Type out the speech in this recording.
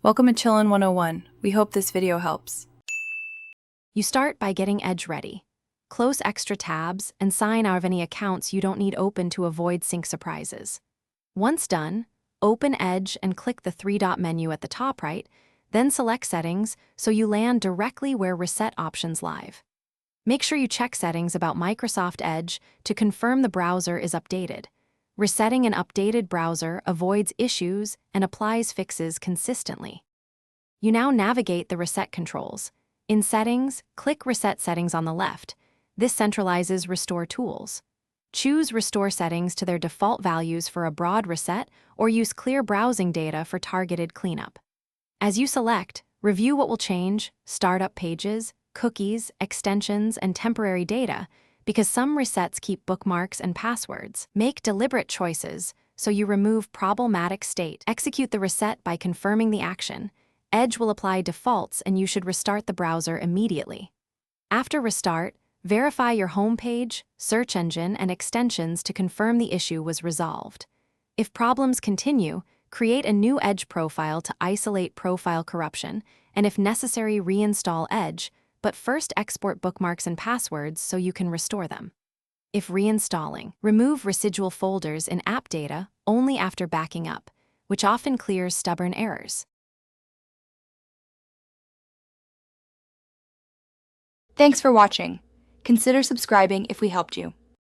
Welcome to Chillin' 101. We hope this video helps. You start by getting Edge ready. Close extra tabs and sign out of any accounts you don't need open to avoid sync surprises. Once done, open Edge and click the three-dot menu at the top right, then select Settings so you land directly where Reset options live. Make sure you check settings about Microsoft Edge to confirm the browser is updated. Resetting an updated browser avoids issues and applies fixes consistently. You now navigate the reset controls. In Settings, click Reset Settings on the left. This centralizes Restore tools. Choose Restore settings to their default values for a broad reset or use clear browsing data for targeted cleanup. As you select, review what will change, startup pages, cookies, extensions, and temporary data, because some resets keep bookmarks and passwords. Make deliberate choices so you remove problematic state. Execute the reset by confirming the action. Edge will apply defaults and you should restart the browser immediately. After restart, verify your home page, search engine, and extensions to confirm the issue was resolved. If problems continue, create a new Edge profile to isolate profile corruption, and if necessary, reinstall Edge, but first export bookmarks and passwords so you can restore them. If reinstalling, remove residual folders in app data only after backing up, which often clears stubborn errors. Thanks for watching. Consider subscribing if we helped you.